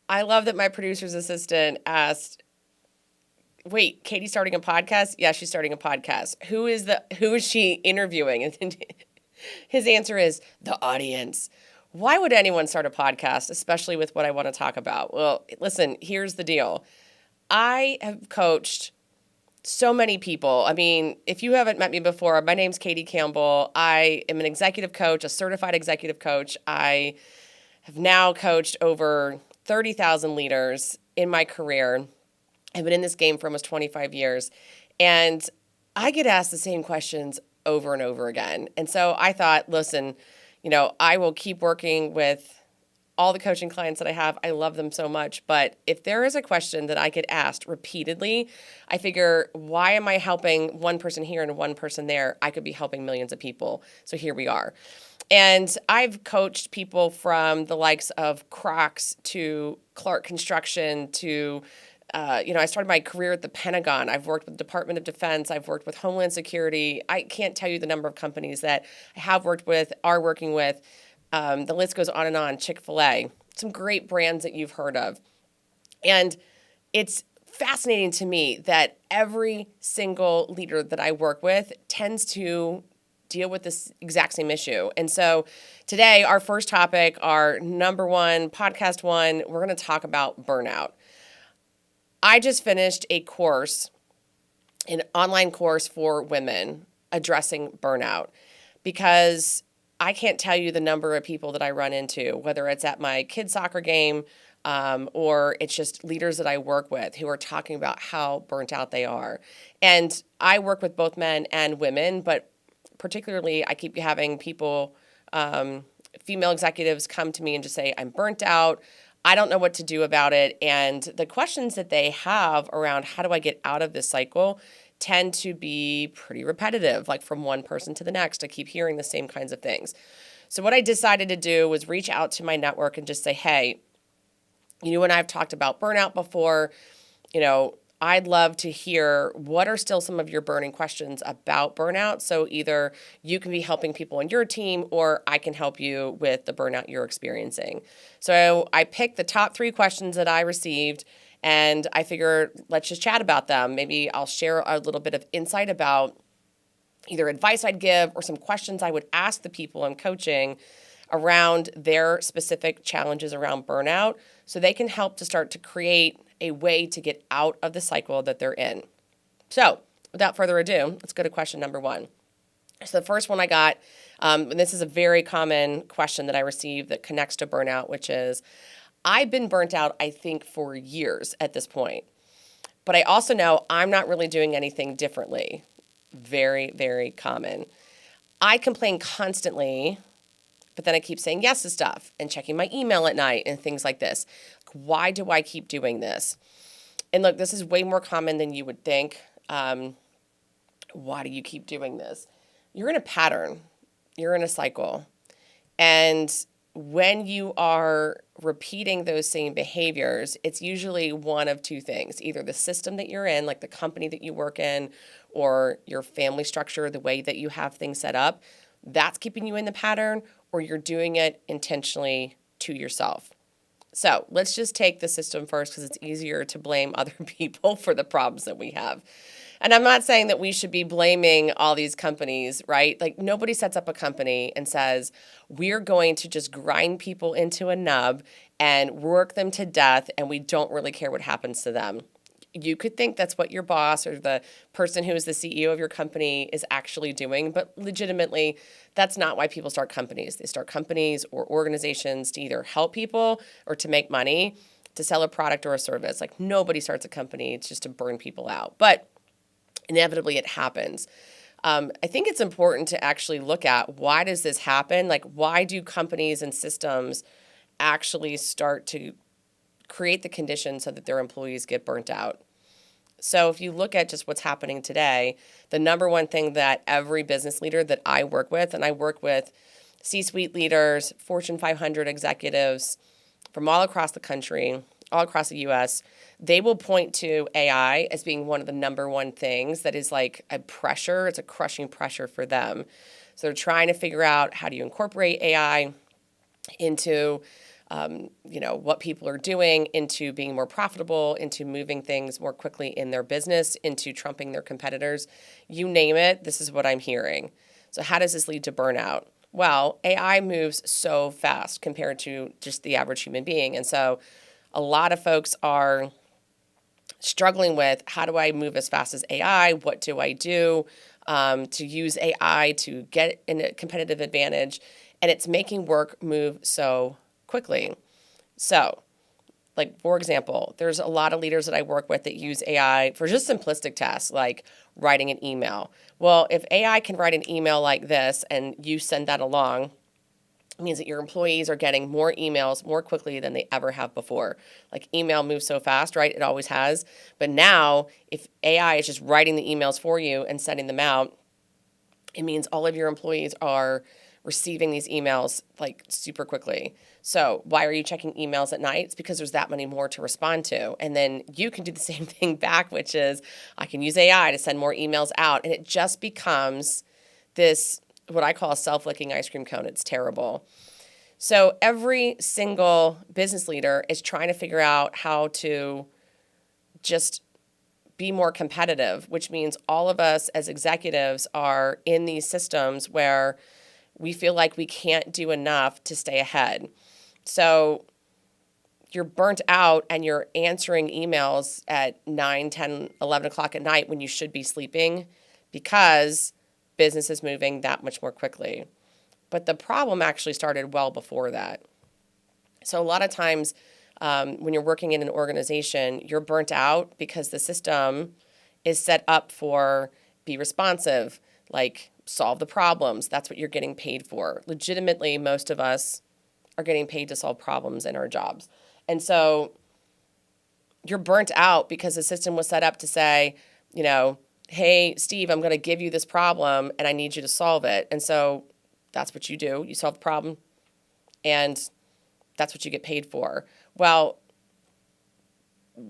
I love that my producer's assistant asked, "Wait, Katie's starting a podcast?" Yeah, she's starting a podcast. Who is she interviewing? And his answer is the audience. Why would anyone start a podcast, especially with what I want to talk about? Well, listen, here's the deal. I have coached so many people. I mean, if you haven't met me before, my name's Catie Campbell. I am an executive coach, a certified executive coach. I have now coached over 30,000 leaders in my career. I've been in this game for almost 25 years. And I get asked the same questions over and over again. And so I thought, listen, I will keep working with all the coaching clients that I have. I love them so much. But if there is a question that I get asked repeatedly, I figure, why am I helping one person here and one person there? I could be helping millions of people. So here we are. And I've coached people from the likes of Crocs to Clark Construction to I started my career at the Pentagon. I've worked with the Department of Defense. I've worked with Homeland Security. I can't tell you the number of companies that I have worked with, are working with. The list goes on and on. Chick-fil-A, some great brands that you've heard of. And it's fascinating to me that every single leader that I work with tends to deal with this exact same issue. And so today, our first topic, our number one, podcast one, we're going to talk about burnout. I just finished a course, an online course for women addressing burnout, because I can't tell you the number of people that I run into, whether it's at my kids' soccer game or it's just leaders that I work with who are talking about how burnt out they are. And I work with both men and women, but particularly I keep having people, female executives come to me and just say, I'm burnt out. I don't know what to do about it. And the questions that they have around how do I get out of this cycle tend to be pretty repetitive, like from one person to the next. I keep hearing the same kinds of things. So what I decided to do was reach out to my network and just say, hey, you and I have talked about burnout before. I'd love to hear what are still some of your burning questions about burnout. So either you can be helping people on your team or I can help you with the burnout you're experiencing. So I picked the top 3 questions that I received and I figured let's just chat about them. Maybe I'll share a little bit of insight about either advice I'd give or some questions I would ask the people I'm coaching around their specific challenges around burnout so they can help to start to create a way to get out of the cycle that they're in. So without further ado, let's go to question number 1. So the first one I got, and this is a very common question that I received that connects to burnout, which is, I've been burnt out, I think, for years at this point. But I also know I'm not really doing anything differently. Very, very common. I complain constantly, but then I keep saying yes to stuff and checking my email at night and things like this. Why do I keep doing this? And look, this is way more common than you would think. Why do you keep doing this? You're in a pattern. You're in a cycle. And when you are repeating those same behaviors, it's usually one of 2 things. Either the system that you're in, like the company that you work in, or your family structure, the way that you have things set up, that's keeping you in the pattern, or you're doing it intentionally to yourself. So let's just take the system first because it's easier to blame other people for the problems that we have. And I'm not saying that we should be blaming all these companies, right? Like nobody sets up a company and says, we're going to just grind people into a nub and work them to death and we don't really care what happens to them. You could think that's what your boss or the person who is the CEO of your company is actually doing, but legitimately, that's not why people start companies. They start companies or organizations to either help people or to make money, to sell a product or a service. Like nobody starts a company, it's just to burn people out. But inevitably it happens. I think it's important to actually look at why does this happen? Like why do companies and systems actually start to create the conditions so that their employees get burnt out? So if you look at just what's happening today, the number one thing that every business leader that I work with, and I work with C-suite leaders, Fortune 500 executives from all across the country, all across the U.S., they will point to AI as being one of the number one things that is like a pressure. It's a crushing pressure for them. So they're trying to figure out how do you incorporate AI into what people are doing, into being more profitable, into moving things more quickly in their business, into trumping their competitors. You name it, this is what I'm hearing. So how does this lead to burnout? Well, AI moves so fast compared to just the average human being. And so a lot of folks are struggling with, how do I move as fast as AI? What do I do to use AI to get in a competitive advantage? And it's making work move so quickly. So, like, for example, there's a lot of leaders that I work with that use AI for just simplistic tasks like writing an email. Well, if AI can write an email like this and you send that along, it means that your employees are getting more emails more quickly than they ever have before. Like, email moves so fast, right? It always has. But now, if AI is just writing the emails for you and sending them out, it means all of your employees are receiving these emails like super quickly. So why are you checking emails at night? It's because there's that many more to respond to. And then you can do the same thing back, which is I can use AI to send more emails out. And it just becomes this, what I call a self-licking ice cream cone. It's terrible. So every single business leader is trying to figure out how to just be more competitive, which means all of us as executives are in these systems where we feel like we can't do enough to stay ahead. So you're burnt out and you're answering emails at 9, 10, 11 o'clock at night when you should be sleeping because business is moving that much more quickly. But the problem actually started well before that. So a lot of times when you're working in an organization, you're burnt out because the system is set up for be responsive, like solve the problems. That's what you're getting paid for. Legitimately, most of us are getting paid to solve problems in our jobs. And so you're burnt out because the system was set up to say, hey, Steve, I'm going to give you this problem and I need you to solve it. And so that's what you do. You solve the problem and that's what you get paid for. Well,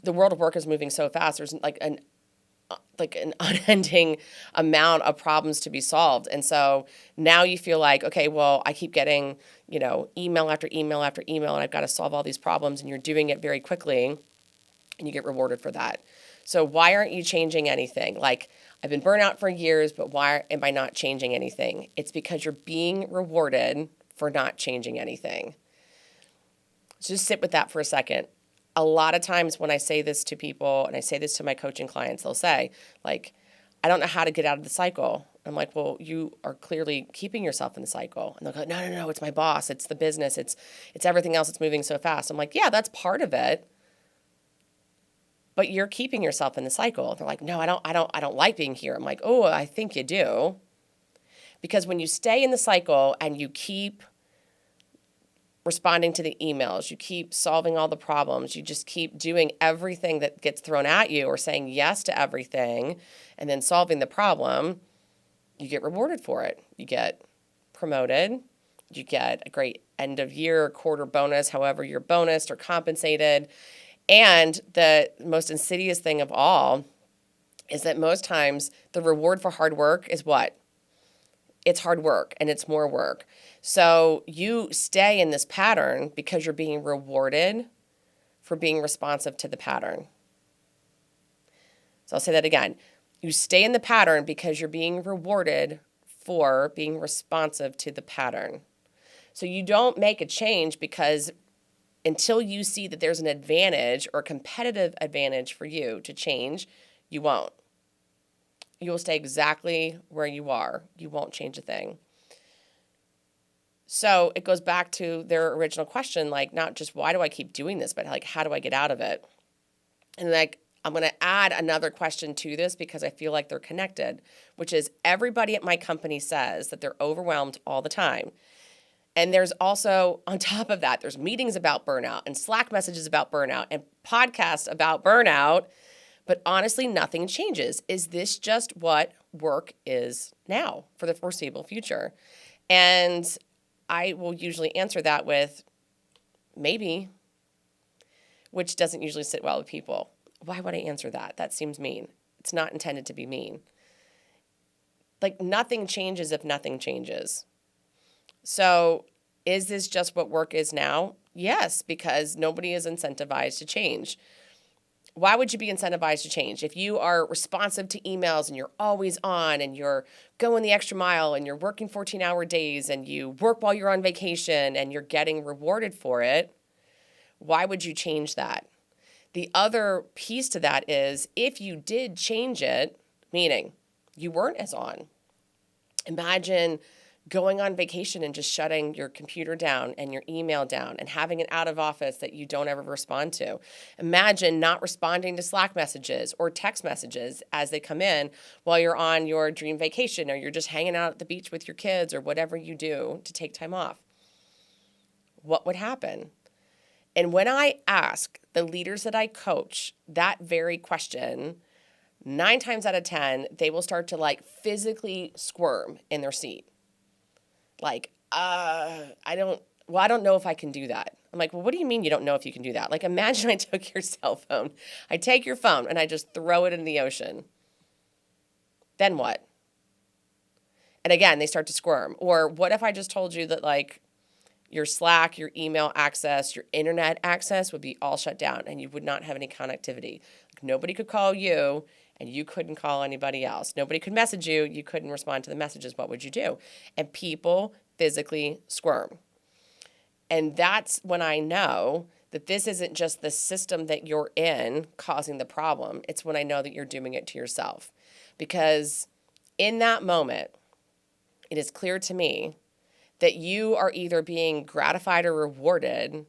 the world of work is moving so fast. There's like an unending amount of problems to be solved. And so now you feel like, okay, well, I keep getting, email after email after email, and I've got to solve all these problems, and you're doing it very quickly, and you get rewarded for that. So why aren't you changing anything? Like, I've been burnt out for years, but why am I not changing anything? It's because you're being rewarded for not changing anything. So just sit with that for a second. A lot of times when I say this to people, and I say this to my coaching clients, they'll say, like, I don't know how to get out of the cycle. I'm like, well, you are clearly keeping yourself in the cycle. And they'll go, no, it's my boss. It's the business. It's everything else that's moving so fast. I'm like, yeah, that's part of it. But you're keeping yourself in the cycle. They're like, no, I don't like being here. I'm like, oh, I think you do. Because when you stay in the cycle and you keep responding to the emails, you keep solving all the problems, you just keep doing everything that gets thrown at you or saying yes to everything and then solving the problem, you get rewarded for it. You get promoted, you get a great end of year, quarter bonus, however you're bonused or compensated. And the most insidious thing of all is that most times the reward for hard work is what? It's hard work and it's more work. So you stay in this pattern because you're being rewarded for being responsive to the pattern. So I'll say that again. You stay in the pattern because you're being rewarded for being responsive to the pattern. So you don't make a change because until you see that there's an advantage or competitive advantage for you to change, you won't. You will stay exactly where you are. You won't change a thing. So it goes back to their original question, like, not just why do I keep doing this, but like, how do I get out of it? And like, I'm going to add another question to this because I feel like they're connected, which is everybody at my company says that they're overwhelmed all the time. And there's also, on top of that, there's meetings about burnout and Slack messages about burnout and podcasts about burnout. But honestly, nothing changes. Is this just what work is now for the foreseeable future? And I will usually answer that with maybe, which doesn't usually sit well with people. Why would I answer that? That seems mean. It's not intended to be mean. Like, nothing changes if nothing changes. So is this just what work is now? Yes, because nobody is incentivized to change. Why would you be incentivized to change? If you are responsive to emails and you're always on and you're going the extra mile and you're working 14-hour days and you work while you're on vacation and you're getting rewarded for it, why would you change that? The other piece to that is if you did change it, meaning you weren't as on. Imagine going on vacation and just shutting your computer down and your email down and having an out of office that you don't ever respond to. Imagine not responding to Slack messages or text messages as they come in while you're on your dream vacation or you're just hanging out at the beach with your kids or whatever you do to take time off. What would happen? And when I ask the leaders that I coach that very question, 9 times out of 10, they will start to like physically squirm in their seat. Like, I don't know if I can do that. I'm like, well, what do you mean you don't know if you can do that? Like, imagine I took your cell phone. I take your phone and I just throw it in the ocean. Then what? And again, they start to squirm. Or what if I just told you that like your Slack, your email access, your internet access would be all shut down and you would not have any connectivity. Like, nobody could call you and you couldn't call anybody else. Nobody could message you. You couldn't respond to the messages. What would you do? And people physically squirm. And that's when I know that this isn't just the system that you're in causing the problem. It's when I know that you're doing it to yourself. Because in that moment, it is clear to me that you are either being gratified or rewarded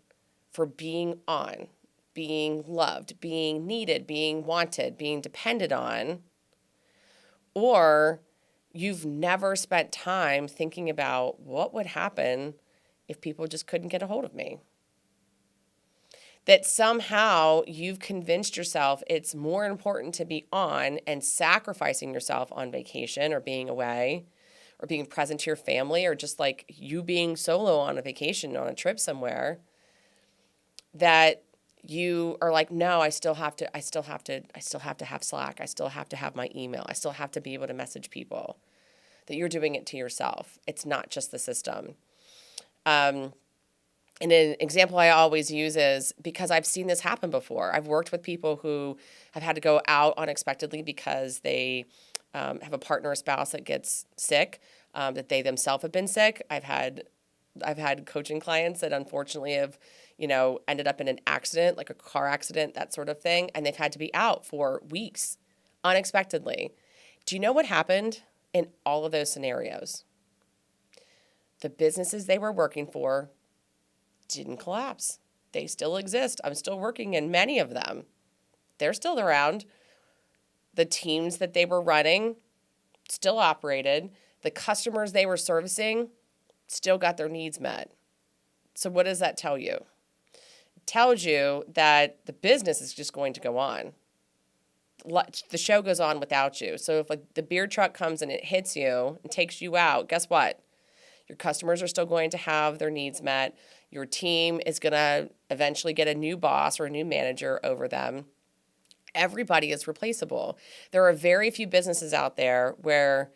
for being on, being loved, being needed, being wanted, being depended on, or you've never spent time thinking about what would happen if people just couldn't get a hold of me. That somehow you've convinced yourself it's more important to be on and sacrificing yourself on vacation or being away or being present to your family or just like you being solo on a vacation on a trip somewhere, that you are like, no, I still have to have Slack. I still have to have my email. I still have to be able to message people. That you're doing it to yourself. It's not just the system. And an example I always use is because I've seen this happen before. I've worked with people who have had to go out unexpectedly because they have a partner or spouse that gets sick, that they themselves have been sick. I've had coaching clients that unfortunately have, ended up in an accident, like a car accident, that sort of thing, and they've had to be out for weeks unexpectedly. Do you know what happened in all of those scenarios? The businesses they were working for didn't collapse. They still exist. I'm still working in many of them. They're still around. The teams that they were running still operated. The customers they were servicing still got their needs met. So what does that tell you? It tells you that the business is just going to go on. The show goes on without you. So if like the beer truck comes and it hits you and takes you out, guess what? Your customers are still going to have their needs met. Your team is going to eventually get a new boss or a new manager over them. Everybody is replaceable. There are very few businesses out there where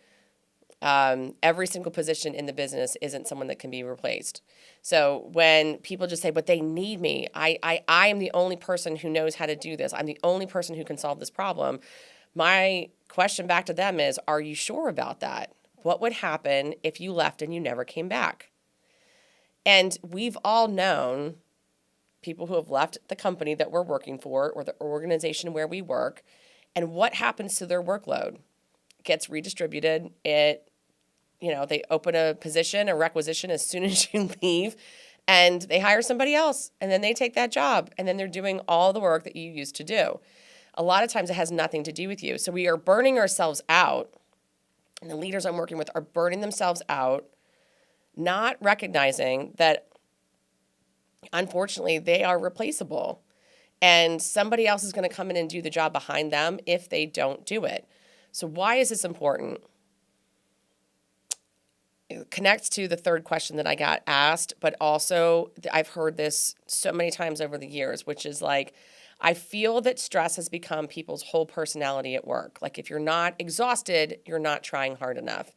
every single position in the business isn't someone that can be replaced. So when people just say, but they need me, I am the only person who knows how to do this. I'm the only person who can solve this problem. My question back to them is, are you sure about that? What would happen if you left and you never came back? And we've all known people who have left the company that we're working for or the organization where we work, and what happens to their workload? It gets redistributed. They open a position, a requisition as soon as you leave, and they hire somebody else, and then they take that job, and then they're doing all the work that you used to do. A lot of times it has nothing to do with you. So we are burning ourselves out, and the leaders I'm working with are burning themselves out, not recognizing that, unfortunately, they are replaceable, and somebody else is going to come in and do the job behind them if they don't do it. So why is this important? It connects to the third question that I got asked, but also I've heard this so many times over the years, which is like, I feel that stress has become people's whole personality at work. Like if you're not exhausted, you're not trying hard enough.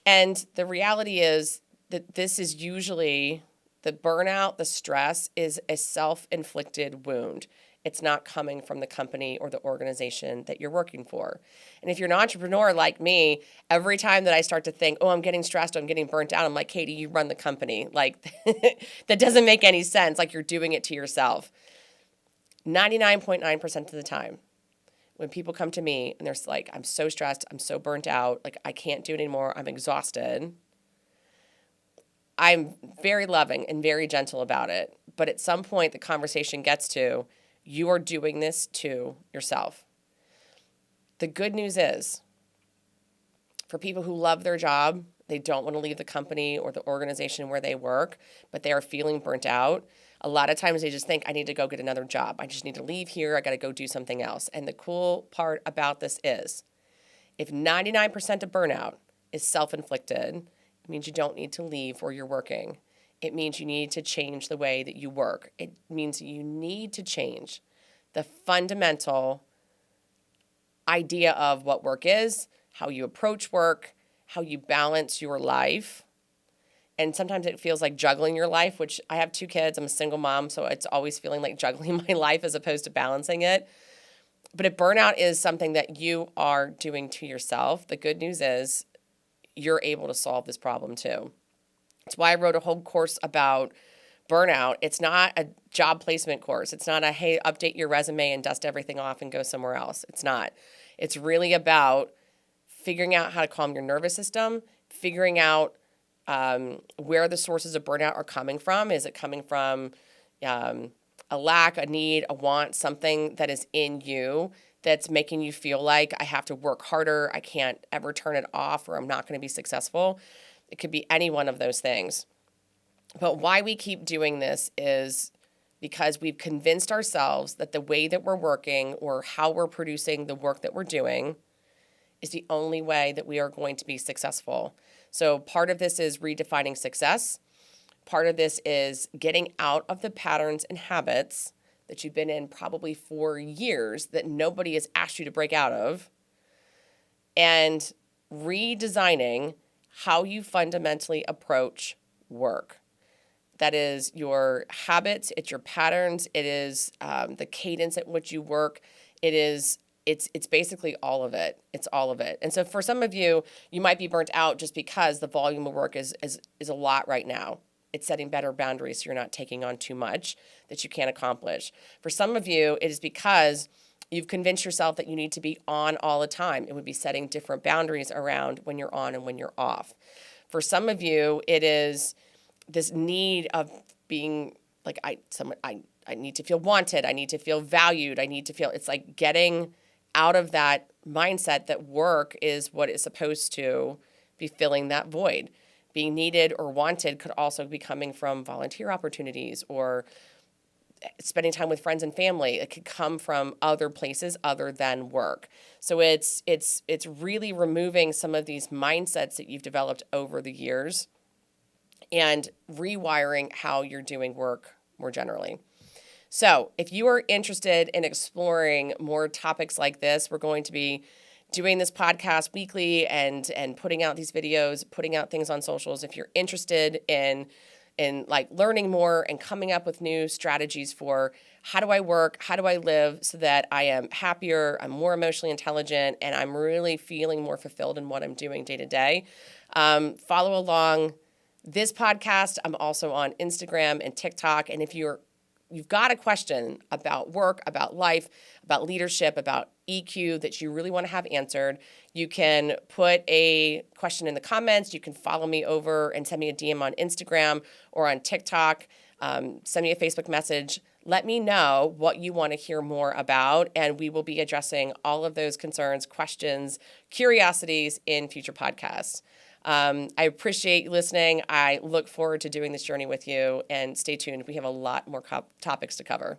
And the reality is that this is usually The burnout, the stress is a self-inflicted wound. It's not coming from the company or the organization that you're working for. And if you're an entrepreneur like me, every time that I start to think, oh, I'm getting stressed, I'm getting burnt out, I'm like, Catie, you run the company. Like, that doesn't make any sense. Like, you're doing it to yourself. 99.9% of the time, when people come to me and they're like, I'm so stressed, I'm so burnt out, like, I can't do it anymore, I'm exhausted, I'm very loving and very gentle about it. But at some point, the conversation gets to, you are doing this to yourself. The good news is, for people who love their job, they don't want to leave the company or the organization where they work, but they are feeling burnt out. A lot of times they just think, I need to go get another job. I just need to leave here. I got to go do something else. And the cool part about this is, if 99% of burnout is self-inflicted, it means you don't need to leave where you're working. It means you need to change the way that you work. It means you need to change the fundamental idea of what work is, how you approach work, how you balance your life. And sometimes it feels like juggling your life, which I have 2 kids. I'm a single mom, so it's always feeling like juggling my life as opposed to balancing it. But if burnout is something that you are doing to yourself, the good news is you're able to solve this problem too. That's why I wrote a whole course about burnout. It's not a job placement course. It's not a, hey, update your resume and dust everything off and go somewhere else. It's not. It's really about figuring out how to calm your nervous system, figuring out where the sources of burnout are coming from. Is it coming from a lack, a need, a want, something that is in you that's making you feel like I have to work harder, I can't ever turn it off, or I'm not going to be successful? It could be any one of those things. But why we keep doing this is because we've convinced ourselves that the way that we're working or how we're producing the work that we're doing is the only way that we are going to be successful. So part of this is redefining success. Part of this is getting out of the patterns and habits that you've been in probably for years that nobody has asked you to break out of, and redesigning how you fundamentally approach work. That is your habits, it's your patterns, it is the cadence at which you work. It's basically all of it. It's all of it. And so for some of you, you might be burnt out just because the volume of work is a lot right now. It's setting better boundaries so you're not taking on too much that you can't accomplish. For some of you, it is because you've convinced yourself that you need to be on all the time. It would be setting different boundaries around when you're on and when you're off. For some of you, it is this need of being like, I need to feel wanted. I need to feel valued. I need to feel, it's like getting out of that mindset that work is what is supposed to be filling that void. Being needed or wanted could also be coming from volunteer opportunities or spending time with friends and family. It could come from other places other than work. So it's really removing some of these mindsets that you've developed over the years and rewiring how you're doing work more generally. So if you are interested in exploring more topics like this, we're going to be doing this podcast weekly and putting out these videos, putting out things on socials. If you're interested in like learning more and coming up with new strategies for how do I work, how do I live so that I am happier, I'm more emotionally intelligent, and I'm really feeling more fulfilled in what I'm doing day to day, follow along this podcast. I'm also on Instagram and TikTok. And if you've got a question about work, about life, about leadership, about EQ that you really want to have answered, you can put a question in the comments. You can follow me over and send me a DM on Instagram or on TikTok. Send me a Facebook message. Let me know what you want to hear more about, and we will be addressing all of those concerns, questions, curiosities in future podcasts. I appreciate you listening. I look forward to doing this journey with you, and stay tuned. We have a lot more topics to cover.